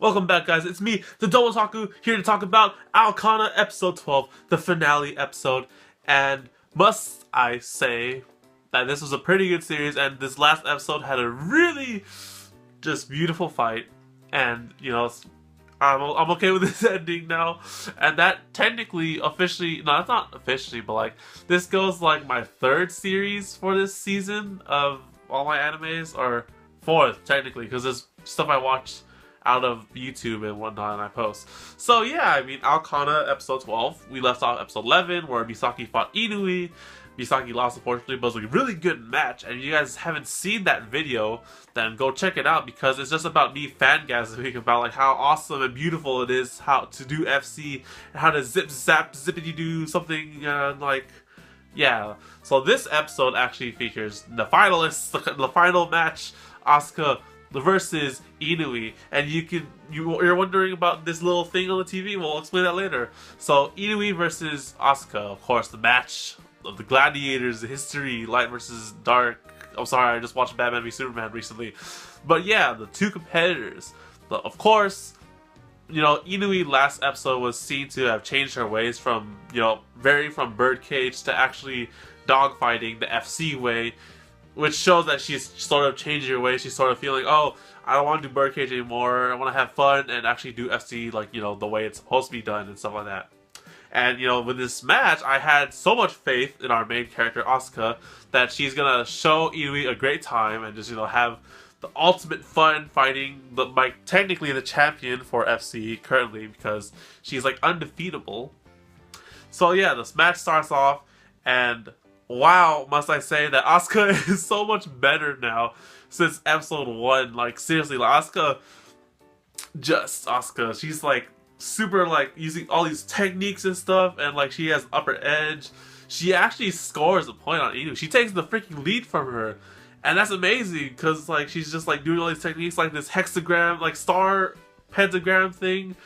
Welcome back, guys. It's me, the Double Taku, here to talk about Aokana episode 12, the finale episode. And must I say that this was a pretty good series, and this last episode had a really just beautiful fight. And, I'm okay with this ending now. And that technically, officially, no, that's not officially, but like, this goes like my third series for this season of all my animes, or fourth, technically, because there's stuff I watched out of YouTube and whatnot, and I post. So yeah, I mean, Aokana episode 12. We left off episode 11 where Misaki fought Inui. Misaki lost, unfortunately, but it was a really good match. And if you guys haven't seen that video, then go check it out, because it's just about me fangasming about like how awesome and beautiful it is how to do FC and how to zip zap zippity do something like. Yeah, so this episode actually features the finalists, the final match, Asuka versus Inui, and you're wondering about this little thing on the TV. We'll explain that later. So Inui versus Asuka, of course, the match of the gladiators, the history, light versus dark. I'm sorry, I just watched Batman v Superman recently, but yeah, the two competitors. Of course, Inui last episode was seen to have changed her ways from very from birdcage to actually dogfighting the FC way, which shows that she's sort of changing her ways. She's sort of feeling, oh, I don't want to do birdcage anymore. I want to have fun and actually do FC like, the way it's supposed to be done and stuff like that. And, with this match, I had so much faith in our main character, Asuka, that she's going to show Inui a great time and just, have the ultimate fun fighting technically the champion for FC currently, because she's, like, undefeatable. So, yeah, this match starts off, and wow, must I say that Asuka is so much better now since episode 1. Like, seriously, like, Asuka, she's like super like using all these techniques and stuff, and like she has upper edge. She actually scores a point on Inu. She takes the freaking lead from her, and that's amazing, because like she's just like doing all these techniques, like this hexagram, like star pentagram thing,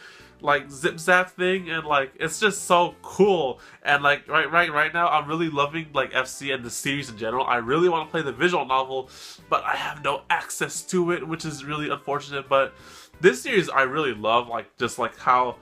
like zip zap thing, and like it's just so cool. And like right now I'm really loving like FC and the series in general. I really want to play the visual novel, but I have no access to it, which is really unfortunate. But this series I really love, like just like how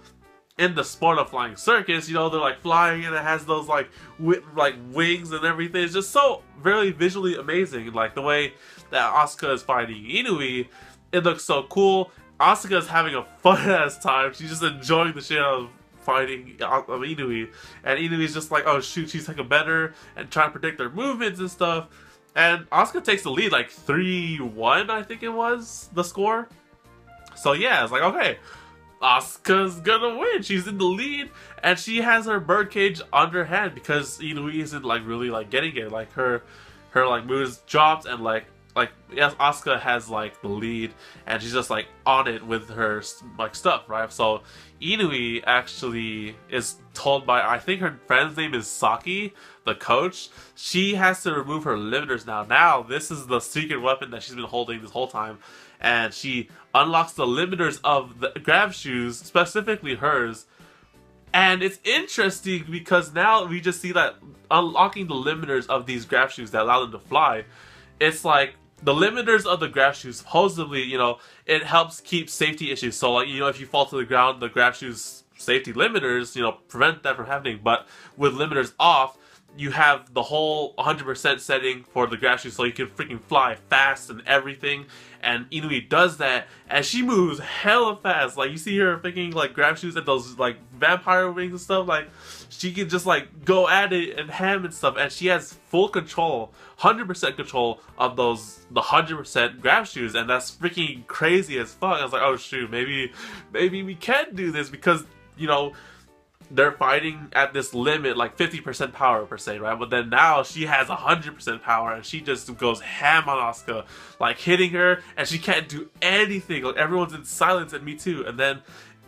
in the sport of flying circus, they're like flying and it has those like wings and everything. It's just so very visually amazing. Like the way that Asuka is fighting Inui, it looks so cool. Asuka is having a fun-ass time. She's just enjoying the shit out of fighting Inui. And Inui's just like, oh shoot, she's like a better, and trying to predict their movements and stuff. And Asuka takes the lead, like 3-1, I think it was, the score. So yeah, it's like, okay, Asuka's gonna win. She's in the lead, and she has her birdcage underhand because Inui isn't like really like getting it. Like her like moves dropped, and like yes, Asuka has like the lead, and she's just like on it with her like stuff, right? So Inui actually is told by, I think her friend's name is Saki, the coach, she has to remove her limiters now. Now this is the secret weapon that she's been holding this whole time, and she unlocks the limiters of the grab shoes, specifically hers. And it's interesting because now we just see that unlocking the limiters of these grab shoes that allow them to fly, it's like the limiters of the grab shoes, supposedly, it helps keep safety issues. So like, if you fall to the ground, the grab shoes safety limiters, prevent that from happening. But with limiters off, you have the whole 100% setting for the grab shoes, so you can freaking fly fast and everything. And Inui does that, and she moves hella fast. Like, you see her freaking like grab shoes and those like vampire wings and stuff. Like, she can just like go at it and ham and stuff, and she has full control, 100% control of the 100% grab shoes, and that's freaking crazy as fuck. I was like, oh shoot, maybe we can do this, because they're fighting at this limit, like 50% power per se, right? But then now she has 100% power, and she just goes ham on Asuka, like hitting her, and she can't do anything. Like, everyone's in silence, and me too. And then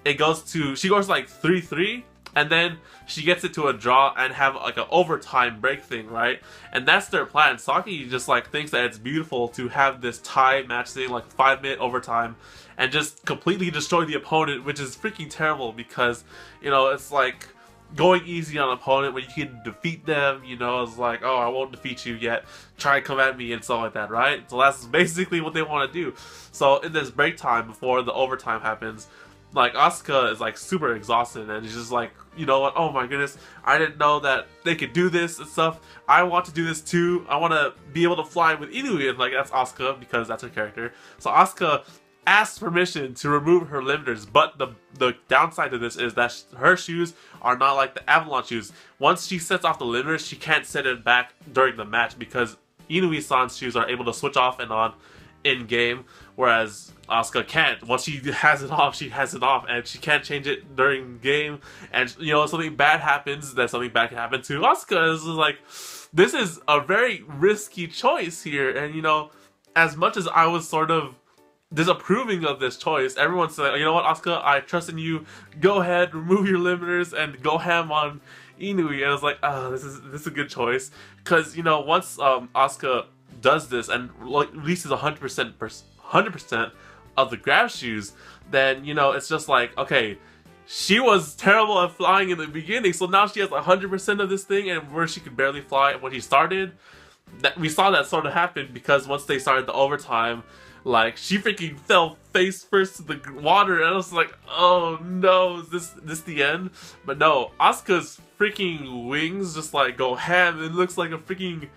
she goes like 3-3, and then she gets it to a draw and have like an overtime break thing, right? And that's their plan. Saki just like thinks that it's beautiful to have this tie match thing, like 5-minute overtime, and just completely destroy the opponent, which is freaking terrible, because it's like going easy on an opponent when you can defeat them, you know, it's like, oh, I won't defeat you yet, try and come at me and stuff like that, right? So that's basically what they want to do. So in this break time before the overtime happens, like Asuka is like super exhausted and she's just like, you know what, oh my goodness, I didn't know that they could do this and stuff. I want to do this too. I want to be able to fly with Inui, and like that's Asuka because that's her character. So Asuka asks permission to remove her limiters, but the downside to this is that her shoes are not like the Avalanche shoes. Once she sets off the limiters, she can't set it back during the match because Inui-san's shoes are able to switch off and on in game, whereas Asuka can't. Once she has it off, she has it off, and she can't change it during game. And you know, if something bad happens, then something bad can happen to Asuka. It's like, this is a very risky choice here, and you know, as much as I was sort of disapproving of this choice, everyone's like, you know what, Asuka, I trust in you. Go ahead, remove your limiters, and go ham on Inui. And I was like, oh, this is a good choice, because you know, once Asuka does this and like releases 100% of the grab shoes, then you know it's just like, okay, she was terrible at flying in the beginning, so now she has 100% of this thing, and where she could barely fly when she started, that we saw that sort of happen because once they started the overtime, like she freaking fell face first to the water, and I was like, oh no, is this the end? But no, Asuka's freaking wings just like go ham. It looks like a freaking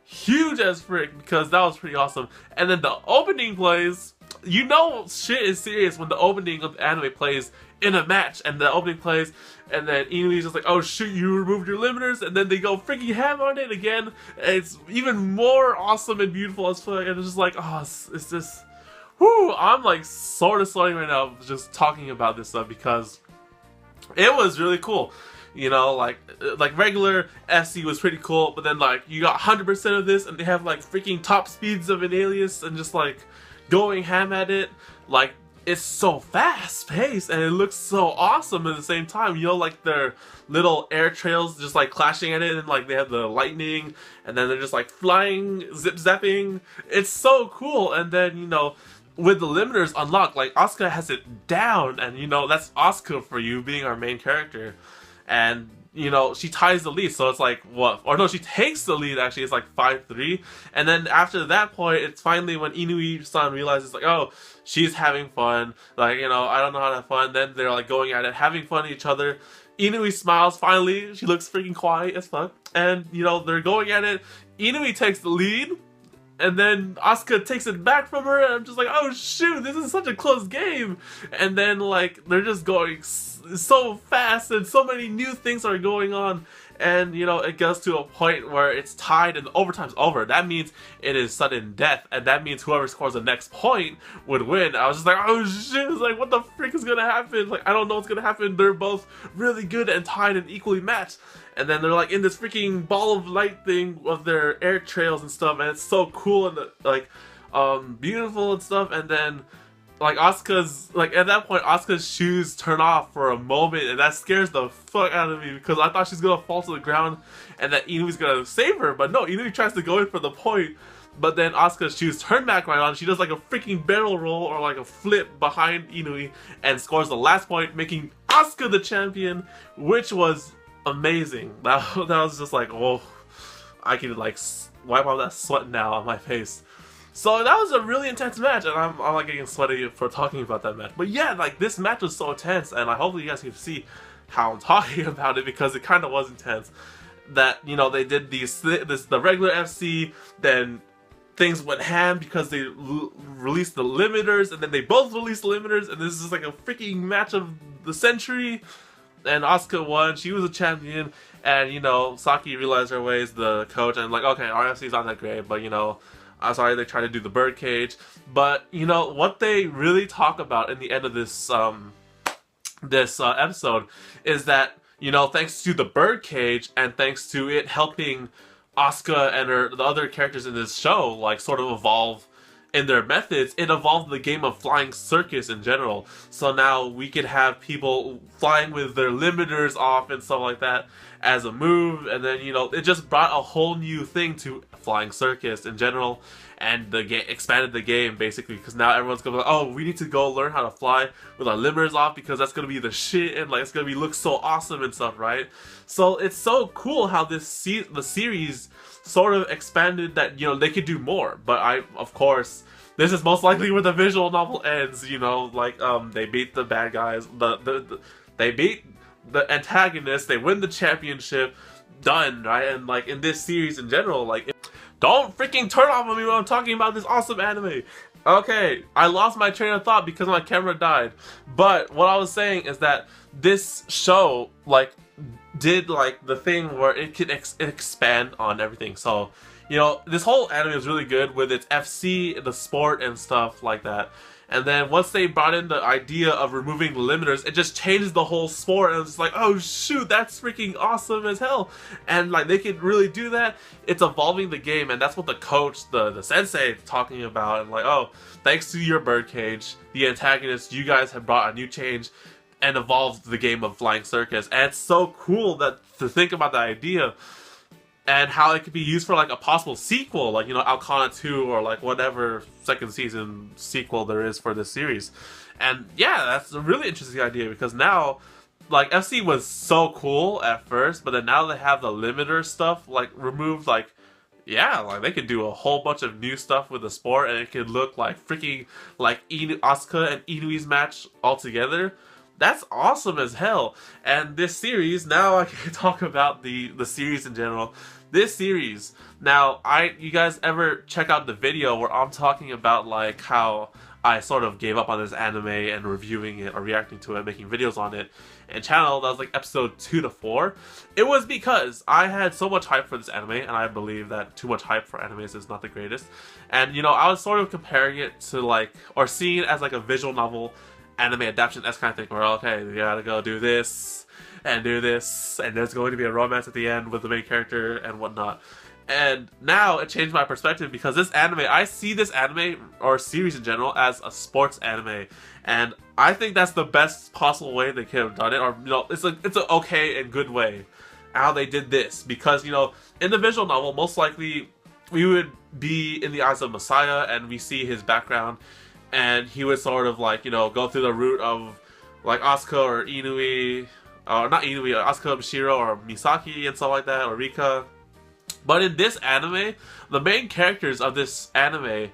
huge as frick, because that was pretty awesome. And then the opening plays, you know shit is serious when the opening of the anime plays in a match, and the opening plays, and then Inui's just like, oh shoot, you removed your limiters, and then they go freaking ham on it again, and it's even more awesome and beautiful as fuck, and it's just like, oh, it's just, whoo, I'm like sort of sweating right now just talking about this stuff, because it was really cool. You know, like regular FC was pretty cool, but then like you got 100% of this, and they have like freaking top speeds of an alias, and just like going ham at it. Like, it's so fast paced, and it looks so awesome at the same time. You know, like their little air trails just like clashing at it, and like they have the lightning, and then they're just like flying, zip zapping. It's so cool. And then, you know, with the limiters unlocked, like Asuka has it down, and you know, that's Asuka for you being our main character. And you know, she ties the lead, so it's like, what? Or no, she takes the lead, actually. It's like 5-3. And then after that point, it's finally when Inui-san realizes, like, oh, she's having fun. Like, you know, I don't know how to have fun. Then they're like going at it, having fun with each other. Inui smiles, finally. She looks freaking quiet as fuck. And, you know, they're going at it. Inui takes the lead, and then Asuka takes it back from her, and I'm just like, oh shoot, this is such a close game. And then like they're just going so fast, and so many new things are going on, and you know, it goes to a point where it's tied and the overtime's over. That means it is sudden death, and that means whoever scores the next point would win. I was just like, oh shit, it's like, what the frick is gonna happen? Like, I don't know what's gonna happen. They're both really good and tied and equally matched. And then they're like in this freaking ball of light thing of their air trails and stuff, and it's so cool and like beautiful and stuff. And then like Asuka's, like at that point, Asuka's shoes turn off for a moment, and that scares the fuck out of me, because I thought she's gonna fall to the ground and that Inui's gonna save her. But no, Inui tries to go in for the point, but then Asuka's shoes turn back right on. She does like a freaking barrel roll or like a flip behind Inui and scores the last point, making Asuka the champion, which was amazing. That was just like, oh, I can like wipe off that sweat now on my face. So that was a really intense match, and I'm like getting sweaty for talking about that match. But yeah, like this match was so intense, and I hope you guys can see how I'm talking about it, because it kind of was intense. That, you know, they did the regular FC, then things went ham because they released the limiters, and then they both released the limiters, and this is like a freaking match of the century. And Asuka won. She was a champion, and you know, Saki realized her ways, the coach, and like, okay, RFC's not that great, but you know, I'm sorry they tried to do the birdcage. But you know what they really talk about in the end of this episode is that, you know, thanks to the birdcage and thanks to it helping Asuka and the other characters in this show like sort of evolve in their methods, it evolved the game of flying circus in general. So now we could have people flying with their limiters off and stuff like that as a move, and then, you know, it just brought a whole new thing to Flying Circus in general, and the game expanded the game basically because now everyone's gonna be like, oh, we need to go learn how to fly with our limiters off because that's gonna be the shit and like it's gonna be look so awesome and stuff, right? So it's so cool how the series sort of expanded that, you know, they could do more. But of course, this is most likely where the visual novel ends, you know, like they beat the bad guys, they beat the antagonists, they win the championship, done, right? And like in this series in general, like, don't freaking turn off on me when I'm talking about this awesome anime. Okay, I lost my train of thought because my camera died. But what I was saying is that this show, like, did like the thing where it could expand on everything. So, you know, this whole anime is really good with its FC, the sport, and stuff like that. And then once they brought in the idea of removing limiters, it just changes the whole sport, and it's like, oh shoot, that's freaking awesome as hell. And like they could really do that. It's evolving the game, and that's what the coach, the sensei, is talking about. And like, oh, thanks to your birdcage, the antagonists, you guys have brought a new change and evolved the game of Flying Circus. And it's so cool that to think about the idea and how it could be used for like a possible sequel, like, you know, Aokana 2 or like whatever second season sequel there is for this series. And yeah, that's a really interesting idea because now, like, FC was so cool at first, but then now they have the limiter stuff like removed. Like, yeah, like they could do a whole bunch of new stuff with the sport, and it could look like freaking like Asuka and Inui's match all together. That's awesome as hell. And this series, now I can talk about the series in general. This series, now, you guys ever check out the video where I'm talking about like how I sort of gave up on this anime and reviewing it or reacting to it, making videos on it and channel? That was like episode 2 to 4. It was because I had so much hype for this anime, and I believe that too much hype for animes is not the greatest. And, you know, I was sort of comparing it to like, or seeing it as like a visual novel anime adaptation, that's kind of thing where, okay, you gotta go do this and do this, and there's going to be a romance at the end with the main character and whatnot. And now it changed my perspective because this anime, I see this anime or series in general as a sports anime, and I think that's the best possible way they could have done it. Or, you know, it's an okay and good way how they did this, because, you know, in the visual novel, most likely we would be in the eyes of Messiah and we see his background, and he would sort of like, you know, go through the route of like Asuka or Inui, or not Inui, or Asuka, Mishiro, or Misaki and stuff like that, or Rika. But in this anime, the main characters of this anime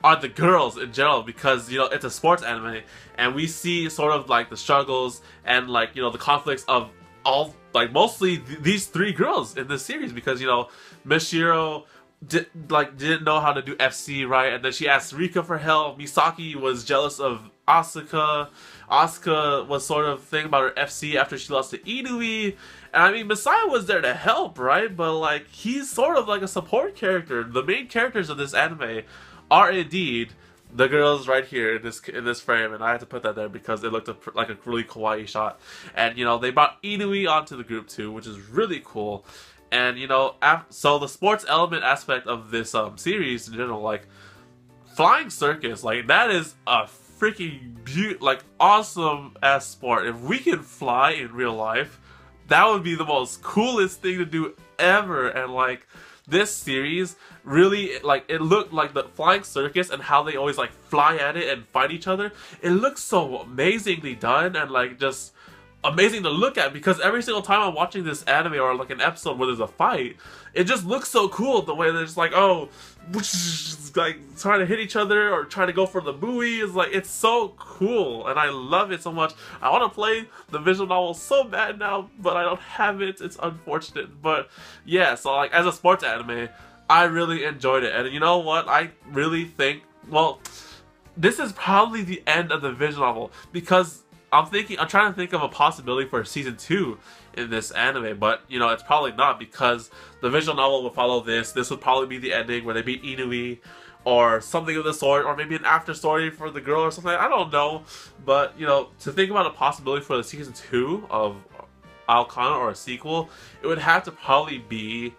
are the girls in general, because, you know, it's a sports anime, and we see sort of like the struggles and like, you know, the conflicts of all, like, mostly these 3 girls in this series, because, you know, Mishiro didn't know how to do FC right, and then she asked Rika for help. Misaki was jealous of Asuka. Asuka was sort of thinking about her FC after she lost to Inui. And I mean, Messiah was there to help, right? But like, he's sort of like a support character. The main characters of this anime are indeed the girls right here in this frame, and I had to put that there because it looked like a really kawaii shot. And, you know, they brought Inui onto the group too, which is really cool. And, you know, so the sports element aspect of this series in general, like Flying Circus, like that is a freaking like awesome ass sport. If we can fly in real life, that would be the most coolest thing to do ever. And like this series really, like, it looked like the Flying Circus and how they always like fly at it and fight each other. It looks so amazingly done and like just amazing to look at, because every single time I'm watching this anime or like an episode where there's a fight, it just looks so cool the way they're just like, oh, like trying to hit each other or trying to go for the buoy. Is like, it's so cool and I love it so much. I want to play the visual novel so bad now, but I don't have it. It's unfortunate. But yeah, so like as a sports anime, I really enjoyed it. And you know what? I really think, well, this is probably the end of the visual novel, because I'm trying to think of a possibility for season 2 in this anime, but, you know, it's probably not, because the visual novel will follow this. This would probably be the ending where they beat Inui or something of the sort, or maybe an after story for the girl or something. I don't know, but, you know, to think about a possibility for the season 2 of Aokana or a sequel, it would have to probably be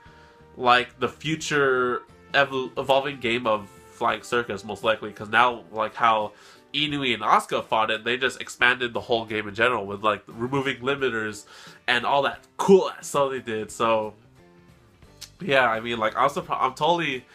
like the future evolving game of Flying Circus, most likely, because now, like how Inui and Asuka fought it, they just expanded the whole game in general with like removing limiters and all that cool stuff they did. So Yeah, I mean, like, I'm totally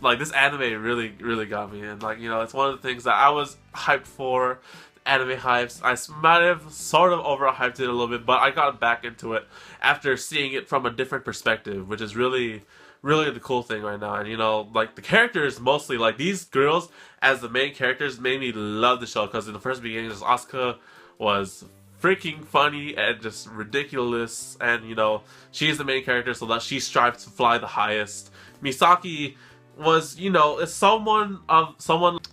like, this anime really got me, and like, it's one of the things that I was hyped for. Anime hypes. I might have sort of overhyped it a little bit, but I got back into it after seeing it from a different perspective, which is really the cool thing right now. And like, the characters, mostly like these girls as the main characters, made me love the show, because in the first beginning, just Asuka was freaking funny and just ridiculous, and she's the main character, so that she strives to fly the highest. Misaki was, is someone.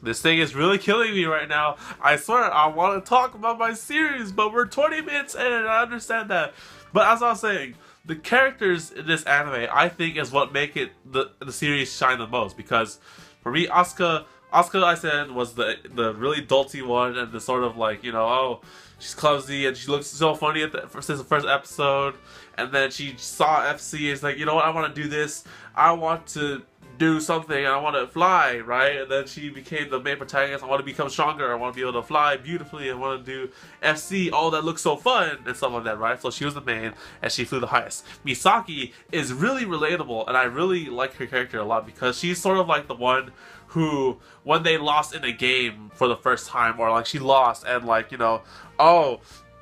This thing is really killing me right now. I swear, I want to talk about my series, but we're 20 minutes in, and I understand that. But as I was saying, the characters in this anime, I think, is what make it the series shine the most. Because for me, Asuka, I said, was the really dolty one, and the sort of like, oh, she's clumsy and she looks so funny since the first episode. And then she saw FC, it's like, you know what, I want to do this. I want to do something, I want to fly, right? And then she became the main protagonist. I want to become stronger, I want to be able to fly beautifully, I want to do FC, all that looks so fun, and stuff like that, right? So she was the main, and she flew the highest. Misaki is really relatable, and I really like her character a lot, because she's sort of like the one who, when they lost in a game for the first time, or like she lost, and like, oh,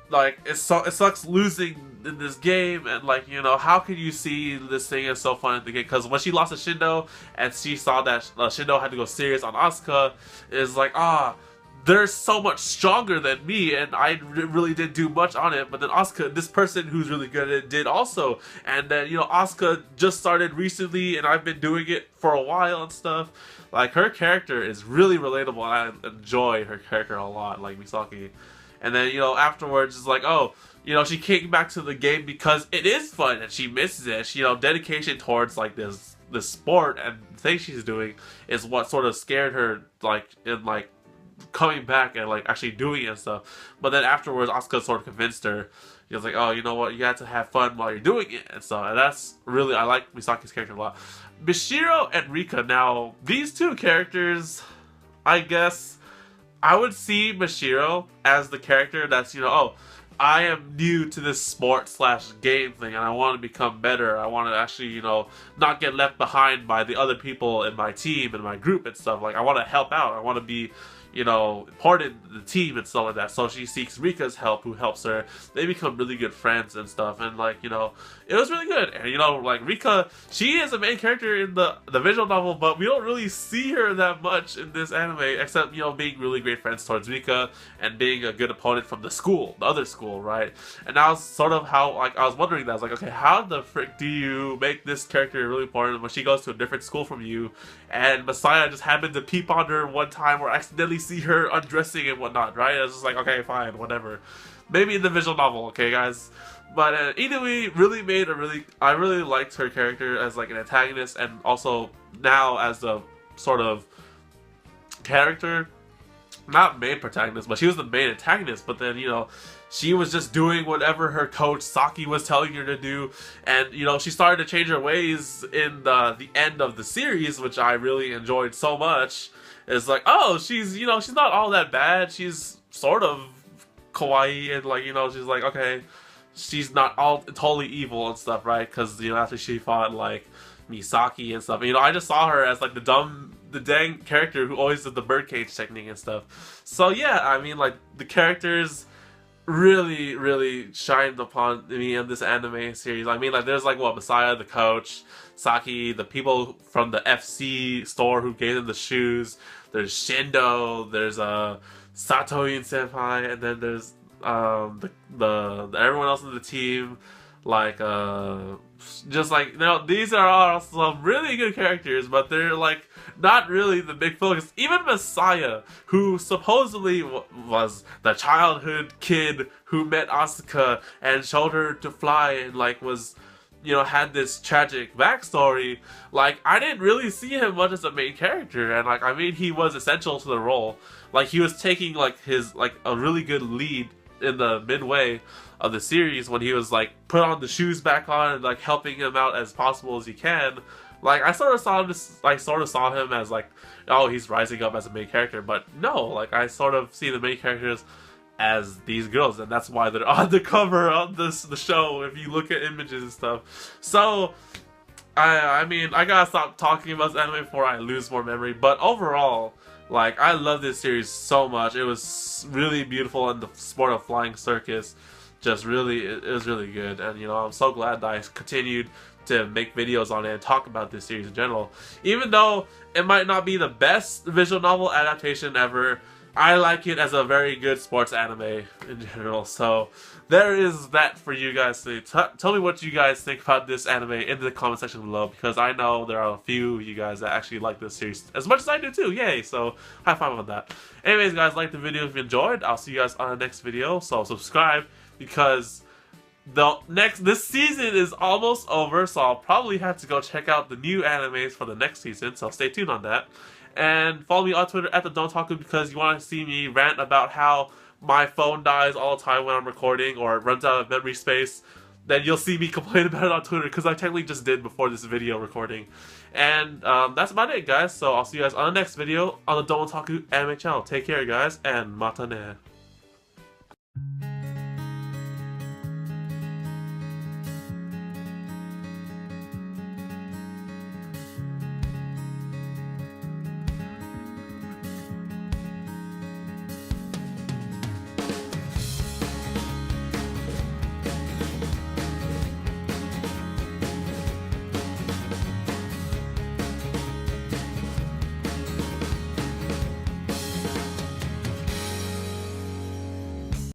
like, it sucks losing in this game, and like, how can you see this thing is so fun in the game? Because when she lost to Shindo, and she saw that Shindo had to go serious on Asuka, is like, they're so much stronger than me, and I really didn't do much on it. But then Asuka, this person who's really good at it, did also. And then, Asuka just started recently, and I've been doing it for a while and stuff. Like, her character is really relatable, and I enjoy her character a lot, like Misaki. And then, afterwards, it's like, oh, she came back to the game because it is fun, and she misses it. She, dedication towards, like, this sport and thing she's doing is what sort of scared her, like, in, like, coming back and, like, actually doing it and stuff. But then afterwards, Asuka sort of convinced her. He was like, oh, you know what, you have to have fun while you're doing it, and so, and that's really, I like Misaki's character a lot. Mishiro and Rika, now, these two characters, I guess, I would see Mishiro as the character that's, oh, I am new to this sport/game thing, and I want to become better. I want to actually, not get left behind by the other people in my team and my group and stuff. Like, I want to help out. I want to be, important in the team and stuff like that. So she seeks Rika's help, who helps her. They become really good friends and stuff. And like, it was really good. And like, Rika, she is a main character in the visual novel, but we don't really see her that much in this anime, except, being really great friends towards Rika and being a good opponent from the other school, right? And that was sort of how, like, I was wondering that. I was like, okay, how the frick do you make this character really important when she goes to a different school from you, and Messiah just happened to peep on her one time or accidentally see her undressing and whatnot, right? I was just like, okay, fine, whatever. Maybe in the visual novel, okay, guys? But either way, I really liked her character as like an antagonist, and also now as a sort of character, not main protagonist, but she was the main antagonist. But then, she was just doing whatever her coach Saki was telling her to do, and she started to change her ways in the end of the series, which I really enjoyed so much. It's like, oh, she's she's not all that bad. She's sort of kawaii, and like, she's like, okay, she's not all totally evil and stuff, right? Because after she fought like Misaki and stuff, I just saw her as like the dang character who always did the birdcage technique and stuff. So yeah, I mean, like, the characters really shined upon me in this anime series. I mean, like, there's like, what, Messiah, the coach, Saki, the people from the FC store who gave them the shoes. There's Shindo, there's Satoin senpai, and then there's the everyone else in the team, like just like, these are all some really good characters, but they're like not really the big focus. Even Messiah, who supposedly was the childhood kid who met Asuka and showed her to fly, and like was, had this tragic backstory. Like, I didn't really see him much as a main character, and like, I mean, he was essential to the role. Like, he was taking like his, like, a really good lead in the midway of the series when he was like put on the shoes back on and like helping him out as possible as he can. Like, I sort of saw him as like, oh, he's rising up as a main character, but no, like, I sort of see the main characters as these girls, and that's why they're on the cover of the show if you look at images and stuff. So I mean, I gotta stop talking about this anime before I lose more memory. But overall, like, I love this series so much. It was really beautiful, and the sport of flying circus, just really, it was really good. And you know, I'm so glad that I continued to make videos on it and talk about this series in general. Even though it might not be the best visual novel adaptation ever, I like it as a very good sports anime in general. So there is that for you guys to tell me what you guys think about this anime in the comment section below, because I know there are a few of you guys that actually like this series as much as I do too. Yay! So high five on that. Anyways, guys, like the video if you enjoyed. I'll see you guys on the next video. So subscribe, because this season is almost over, so I'll probably have to go check out the new animes for the next season, so stay tuned on that. And follow me on Twitter at the Dontaku, because you want to see me rant about how my phone dies all the time when I'm recording, or it runs out of memory space. Then you'll see me complain about it on Twitter, because I technically just did before this video recording. And that's about it, guys, so I'll see you guys on the next video on the Dontaku anime channel. Take care, guys, and mata ne.